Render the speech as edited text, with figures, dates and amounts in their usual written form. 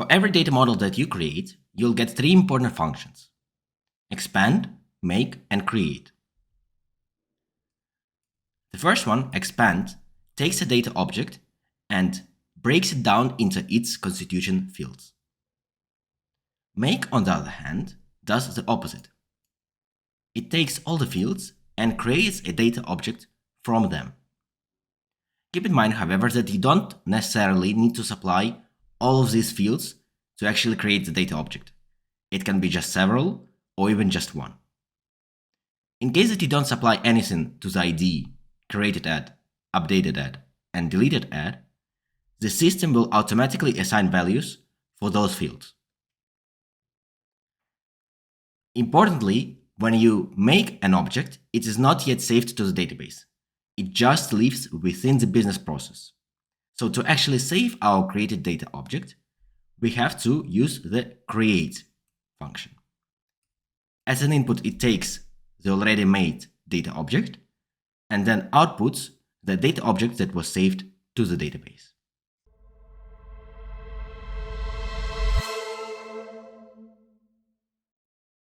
For every data model that you create, you'll get three important functions: expand, make, and create. The first one, expand, takes a data object and breaks it down into its constituent fields. Make, on the other hand, does the opposite. It takes all the fields and creates a data object from them. Keep in mind, however, that you don't necessarily need to supply all of these fields to actually create the data object. It can be just several or even just one. In case that you don't supply anything to the ID, created add, updated add, and deleted add, the system will automatically assign values for those fields. Importantly, when you make an object, it is not yet saved to the database. It just lives within the business process. So to actually save our created data object, we have to use the create function. As an input, it takes the already made data object and then outputs the data object that was saved to the database.